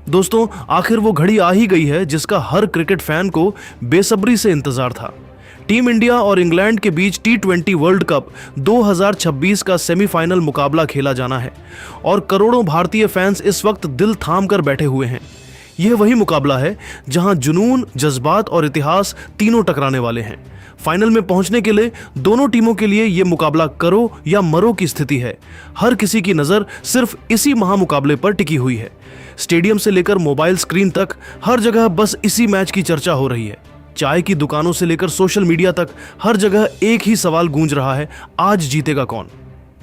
दोस्तों, आखिर वो घड़ी आ ही गई है जिसका हर क्रिकेट फैन को बेसब्री से इंतजार था। टीम इंडिया और इंग्लैंड के बीच T20 वर्ल्ड कप 2026 का सेमीफाइनल मुकाबला खेला जाना है और करोड़ों भारतीय फैंस इस वक्त दिल थाम कर बैठे हुए हैं। यह वही मुकाबला है जहां जुनून, जज्बात और इतिहास तीनों टकराने वाले हैं। फाइनल में पहुंचने के लिए दोनों टीमों के लिए यह मुकाबला करो या मरो की स्थिति है। हर किसी की नजर सिर्फ इसी महामुकाबले पर टिकी हुई है। स्टेडियम से लेकर मोबाइल स्क्रीन तक हर जगह बस इसी मैच की चर्चा हो रही है। चाय की दुकानों से लेकर सोशल मीडिया तक हर जगह एक ही सवाल गूंज रहा है, आज जीतेगा कौन।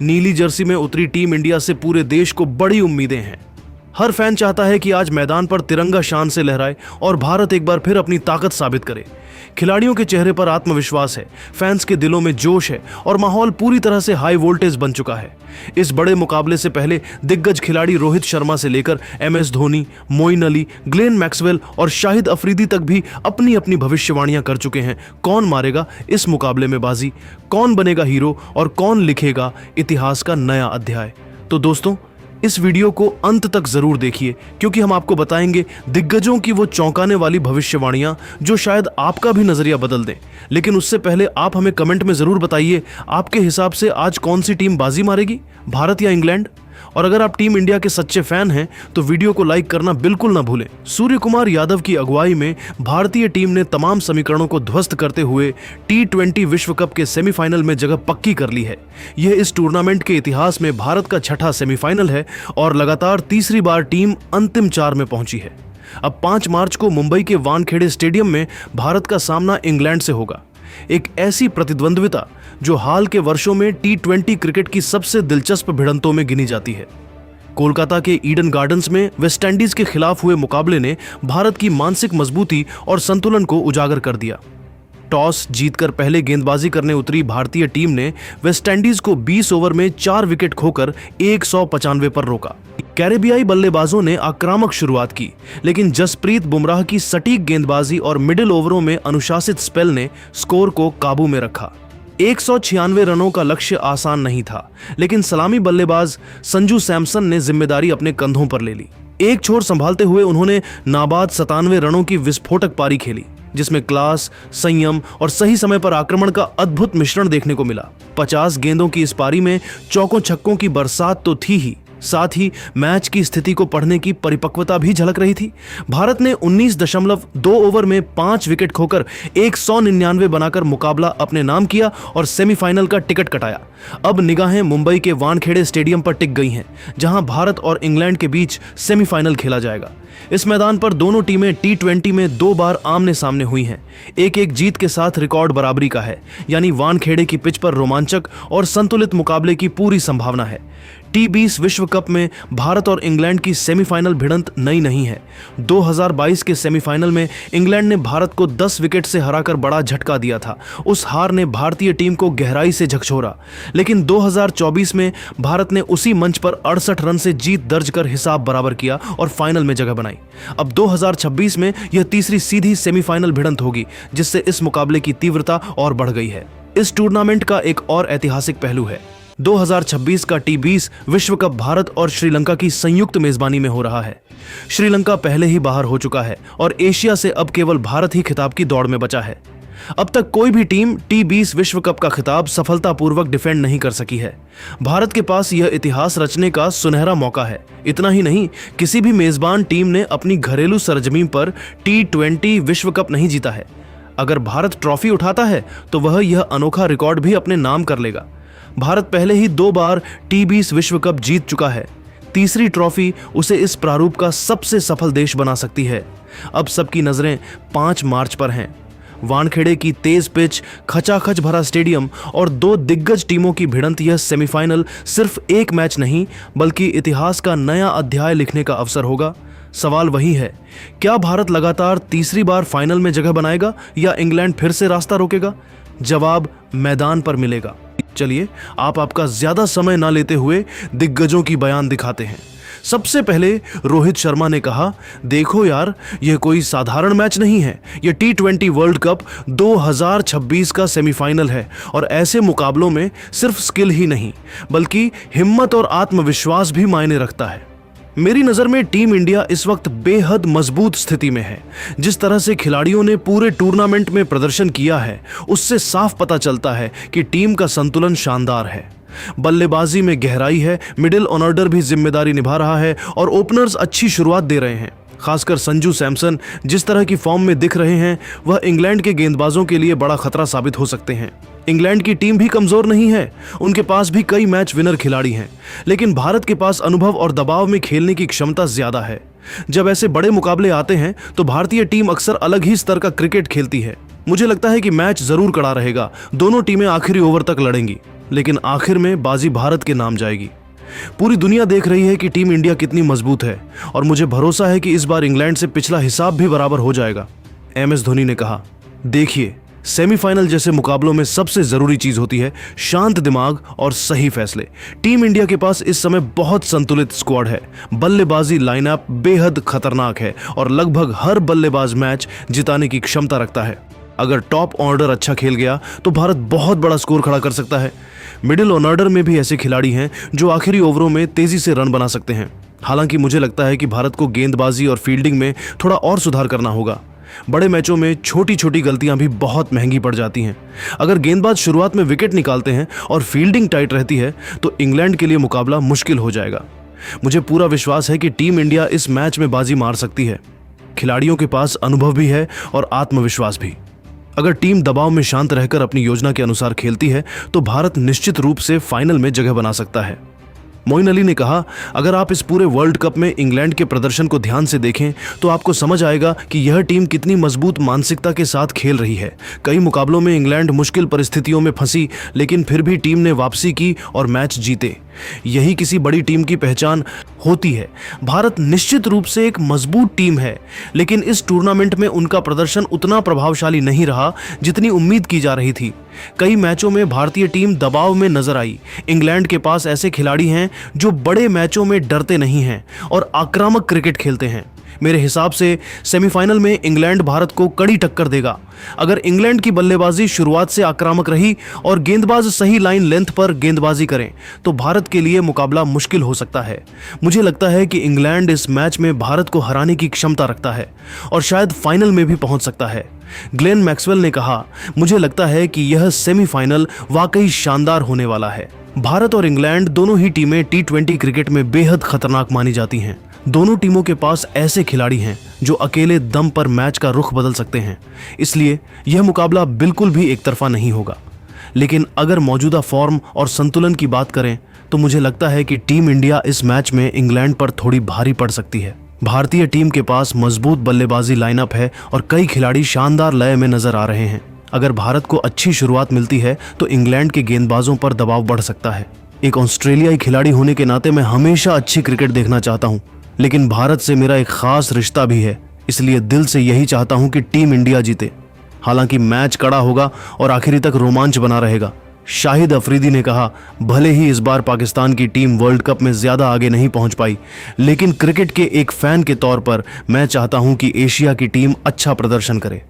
नीली जर्सी में उतरी टीम इंडिया से पूरे देश को बड़ी उम्मीदें हैं। हर फैन चाहता है कि आज मैदान पर तिरंगा शान से लहराए और भारत एक बार फिर अपनी ताकत साबित करे। खिलाड़ियों के चेहरे पर आत्मविश्वास है, फैंस के दिलों में जोश है और माहौल पूरी तरह से हाई वोल्टेज बन चुका है। इस बड़े मुकाबले से पहले दिग्गज खिलाड़ी रोहित शर्मा से लेकर MS Dhoni, Moin Ali, Glenn Maxwell और शाहिद अफरीदी तक भी अपनी अपनी भविष्यवाणियां कर चुके हैं। कौन मारेगा इस मुकाबले में बाजी, कौन बनेगा हीरो और कौन लिखेगा इतिहास का नया अध्याय। तो दोस्तों, इस वीडियो को अंत तक जरूर देखिए क्योंकि हम आपको बताएंगे दिग्गजों की वो चौंकाने वाली भविष्यवाणियां जो शायद आपका भी नजरिया बदल दें। लेकिन उससे पहले आप हमें कमेंट में जरूर बताइए, आपके हिसाब से आज कौन सी टीम बाजी मारेगी, भारत या इंग्लैंड। और अगर आप टीम इंडिया के सच्चे फैन हैं तो वीडियो को लाइक करना बिल्कुल ना भूलें। सूर्य कुमार यादव की अगुवाई में भारतीय टीम ने तमाम समीकरणों को ध्वस्त करते हुए T20 विश्व कप के सेमीफाइनल में जगह पक्की कर ली है। यह इस टूर्नामेंट के इतिहास में भारत का छठा सेमीफाइनल है और लगातार तीसरी बार टीम अंतिम 4 में पहुंची है। अब 5 मार्च को मुंबई के वानखेड़े स्टेडियम में भारत का सामना इंग्लैंड से होगा। एक ऐसी प्रतिद्वंद्विता जो हाल के वर्षों में T20 क्रिकेट की सबसे दिलचस्प भिड़ंतों में गिनी जाती है। कोलकाता के ईडन गार्डन्स में वेस्टइंडीज के खिलाफ हुए मुकाबले ने भारत की मानसिक मजबूती और संतुलन को उजागर कर दिया। टॉस जीतकर पहले गेंदबाजी करने उतरी भारतीय टीम ने वेस्टइंडीज को 20 ओवर में 4 विकेट खोकर 195 पर रोका। कैरेबियाई बल्लेबाजों ने आक्रामक शुरुआत की, लेकिन जसप्रीत बुमराह की सटीक गेंदबाजी और मिडिल ओवरों में अनुशासित स्पेल ने स्कोर को काबू में रखा। 196 रनों का लक्ष्य आसान नहीं था, लेकिन सलामी बल्लेबाज संजू सैमसन ने जिम्मेदारी अपने कंधों पर ले ली। एक छोर संभालते हुए उन्होंने नाबाद 97 रनों की विस्फोटक पारी खेली, जिसमें क्लास, संयम और सही समय पर आक्रमण का अद्भुत मिश्रण देखने को मिला। 50 गेंदों की इस पारी में चौकों छक्कों की बरसात तो थी ही, साथ ही मैच की स्थिति को पढ़ने की परिपक्वता भी झलक रही थी। भारत ने 19.2 ओवर में 5 विकेट खोकर 199 बनाकर मुकाबला अपने नाम किया और सेमीफाइनल का टिकट कटाया। अब निगाहें मुंबई के वानखेड़े स्टेडियम पर टिक गई हैं, जहां भारत और इंग्लैंड के बीच सेमीफाइनल खेला जाएगा। इस मैदान पर दोनों टीमें T20 में 2 बार आमने सामने हुई हैं। एक जीत के साथ रिकॉर्ड बराबरी का है, यानी वानखेड़े की पिच पर रोमांचक और संतुलित मुकाबले की पूरी संभावना है। T20 विश्व कप में भारत और इंग्लैंड की सेमीफाइनल भिड़ंत नई नहीं है। 2022 के सेमीफाइनल में इंग्लैंड ने भारत को 10 विकेट से हराकर बड़ा झटका दिया था। उस हार ने भारतीय टीम को गहराई से झकझोरा, लेकिन 2024 में भारत ने उसी मंच पर 68 रन से जीत दर्ज कर हिसाब बराबर किया और फाइनल में जगह बनाई। अब 2026 में यह तीसरी सीधी सेमीफाइनल भिड़ंत होगी, जिससे इस मुकाबले की तीव्रता और बढ़ गई है। इस टूर्नामेंट का एक और ऐतिहासिक पहलू है। 2026 का T20 विश्व कप भारत और श्रीलंका की संयुक्त मेजबानी में हो रहा है। श्रीलंका पहले ही बाहर हो चुका है और एशिया से अब केवल भारत ही खिताब की दौड़ में बचा है। अब तक कोई भी टीम T20 विश्व कप का खिताब सफलतापूर्वक डिफेंड नहीं कर सकी है। भारत के पास यह इतिहास रचने का सुनहरा मौका है। इतना ही नहीं, किसी भी मेजबान टीम ने अपनी घरेलू सरजमीन पर T20 विश्व कप नहीं जीता है। अगर भारत ट्रॉफी उठाता है तो वह यह अनोखा रिकॉर्ड भी अपने नाम कर लेगा। भारत पहले ही 2 बार T20 विश्व कप जीत चुका है। तीसरी ट्रॉफी उसे इस प्रारूप का सबसे सफल देश बना सकती है। अब सबकी नजरें 5 मार्च पर हैं। वानखेड़े की तेज पिच, खचाखच भरा स्टेडियम और 2 दिग्गज टीमों की भिड़ंत, यह सेमीफाइनल सिर्फ एक मैच नहीं बल्कि इतिहास का नया अध्याय लिखने का अवसर होगा। सवाल वही है, क्या भारत लगातार तीसरी बार फाइनल में जगह बनाएगा या इंग्लैंड फिर से रास्ता रोकेगा? जवाब मैदान पर मिलेगा। चलिए, आपका ज्यादा समय ना लेते हुए दिग्गजों की बयान दिखाते हैं। सबसे पहले रोहित शर्मा ने कहा, देखो यार, यह कोई साधारण मैच नहीं है। यह T20 वर्ल्ड कप 2026 का सेमीफाइनल है और ऐसे मुकाबलों में सिर्फ स्किल ही नहीं बल्कि हिम्मत और आत्मविश्वास भी मायने रखता है। मेरी नजर में टीम इंडिया इस वक्त बेहद मजबूत स्थिति में है। जिस तरह से खिलाड़ियों ने पूरे टूर्नामेंट में प्रदर्शन किया है, उससे साफ पता चलता है कि टीम का संतुलन शानदार है। बल्लेबाजी में गहराई है, मिडिल ऑर्डर भी जिम्मेदारी निभा रहा है और ओपनर्स अच्छी शुरुआत दे रहे हैं। खासकर संजू सैमसन जिस तरह की फॉर्म में दिख रहे हैं, वह इंग्लैंड के गेंदबाजों के लिए बड़ा खतरा साबित हो सकते हैं। इंग्लैंड की टीम भी कमजोर नहीं है, उनके पास भी कई मैच विनर खिलाड़ी हैं, लेकिन भारत के पास अनुभव और दबाव में खेलने की क्षमता ज्यादा है। जब ऐसे बड़े मुकाबले आते हैं तो भारतीय टीम अक्सर अलग ही स्तर का क्रिकेट खेलती है। मुझे लगता है कि मैच जरूर कड़ा रहेगा, दोनों टीमें आखिरी ओवर तक लड़ेंगी, लेकिन आखिर में बाजी भारत के नाम जाएगी। पूरी दुनिया देख रही है कि टीम इंडिया कितनी मजबूत है और मुझे भरोसा है कि इस बार इंग्लैंड से पिछला हिसाब भी बराबर हो जाएगा। MS धोनी ने कहा, देखिए, सेमीफाइनल जैसे मुकाबलों में सबसे जरूरी चीज होती है शांत दिमाग और सही फैसले। टीम इंडिया के पास इस समय बहुत संतुलित स्क्वाड है। बल्लेबाजी लाइनअप बेहद खतरनाक है और लगभग हर बल्लेबाज मैच जिताने की क्षमता रखता है। अगर टॉप ऑर्डर अच्छा खेल गया तो भारत बहुत बड़ा स्कोर खड़ा कर सकता है। मिडिल ऑर्डर में भी ऐसे खिलाड़ी हैं जो आखिरी ओवरों में तेजी से रन बना सकते हैं। हालांकि मुझे लगता है कि भारत को गेंदबाजी और फील्डिंग में थोड़ा और सुधार करना होगा। बड़े मैचों में छोटी छोटी गलतियां भी बहुत महंगी पड़ जाती हैं। अगर गेंदबाज शुरुआत में विकेट निकालते हैं और फील्डिंग टाइट रहती है तो इंग्लैंड के लिए मुकाबला मुश्किल हो जाएगा। मुझे पूरा विश्वास है कि टीम इंडिया इस मैच में बाजी मार सकती है। खिलाड़ियों के पास अनुभव भी है और आत्मविश्वास भी। अगर टीम दबाव में शांत रहकर अपनी योजना के अनुसार खेलती है तो भारत निश्चित रूप से फाइनल में जगह बना सकता है। मोइन अली ने कहा, अगर आप इस पूरे वर्ल्ड कप में इंग्लैंड के प्रदर्शन को ध्यान से देखें तो आपको समझ आएगा कि यह टीम कितनी मजबूत मानसिकता के साथ खेल रही है। कई मुकाबलों में इंग्लैंड मुश्किल परिस्थितियों में फंसी, लेकिन फिर भी टीम ने वापसी की और मैच जीते। यही किसी बड़ी टीम की पहचान होती है। भारत निश्चित रूप से एक मजबूत टीम है, लेकिन इस टूर्नामेंट में उनका प्रदर्शन उतना प्रभावशाली नहीं रहा जितनी उम्मीद की जा रही थी। कई मैचों में भारतीय टीम दबाव में नजर आई। इंग्लैंड के पास ऐसे खिलाड़ी हैं जो बड़े मैचों में डरते नहीं हैं और आक्रामक क्रिकेट खेलते हैं। मेरे हिसाब से सेमीफाइनल में इंग्लैंड भारत को कड़ी टक्कर देगा। अगर इंग्लैंड की बल्लेबाजी शुरुआत से आक्रामक रही और गेंदबाज सही लाइन लेंथ पर गेंदबाजी करें तो भारत के लिए मुकाबला मुश्किल हो सकता है। मुझे लगता है कि इंग्लैंड इस मैच में भारत को हराने की क्षमता रखता है और शायद फाइनल में भी पहुंच सकता है। ग्लेन मैक्सवेल ने कहा, मुझे लगता है कि यह सेमीफाइनल वाकई शानदार होने वाला है। भारत और इंग्लैंड दोनों ही टीमें T20 क्रिकेट में बेहद खतरनाक मानी जाती हैं। दोनों टीमों के पास ऐसे खिलाड़ी हैं जो अकेले दम पर मैच का रुख बदल सकते हैं, इसलिए यह मुकाबला बिल्कुल भी एक तरफा नहीं होगा। लेकिन अगर मौजूदा फॉर्म और संतुलन की बात करें तो मुझे लगता है कि टीम इंडिया इस मैच में इंग्लैंड पर थोड़ी भारी पड़ सकती है। भारतीय टीम के पास मजबूत बल्लेबाजी लाइनअप है और कई खिलाड़ी शानदार लय में नजर आ रहे हैं। अगर भारत को अच्छी शुरुआत मिलती है तो इंग्लैंड के गेंदबाजों पर दबाव बढ़ सकता है। एक ऑस्ट्रेलियाई खिलाड़ी होने के नाते मैं हमेशा अच्छी क्रिकेट देखना चाहता हूं, लेकिन भारत से मेरा एक खास रिश्ता भी है, इसलिए दिल से यही चाहता हूं कि टीम इंडिया जीते। हालांकि मैच कड़ा होगा और आखिरी तक रोमांच बना रहेगा। शाहिद अफरीदी ने कहा, भले ही इस बार पाकिस्तान की टीम वर्ल्ड कप में ज्यादा आगे नहीं पहुंच पाई, लेकिन क्रिकेट के एक फैन के तौर पर मैं चाहता हूं कि एशिया की टीम अच्छा प्रदर्शन करे।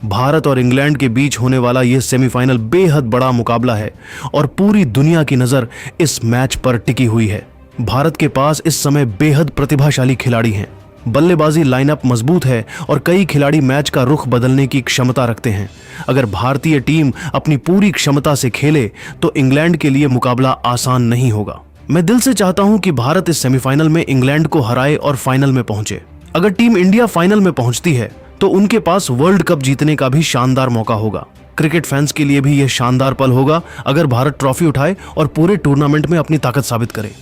भारत और इंग्लैंड के बीच होने वाला यह सेमीफाइनल बेहद बड़ा मुकाबला है और पूरी दुनिया की नजर इस मैच पर टिकी हुई है। भारत के पास इस समय बेहद प्रतिभाशाली खिलाड़ी हैं। बल्लेबाजी लाइनअप मजबूत है और कई खिलाड़ी मैच का रुख बदलने की क्षमता रखते हैं। अगर भारतीय टीम अपनी पूरी क्षमता से खेले तो इंग्लैंड के लिए मुकाबला आसान नहीं होगा। मैं दिल से चाहता हूं कि भारत इस सेमीफाइनल में इंग्लैंड को हराए और फाइनल में पहुंचे। अगर टीम इंडिया फाइनल में पहुंचती है तो उनके पास वर्ल्ड कप जीतने का भी शानदार मौका होगा। क्रिकेट फैंस के लिए भी यह शानदार पल होगा अगर भारत ट्रॉफी उठाए और पूरे टूर्नामेंट में अपनी ताकत साबित करे।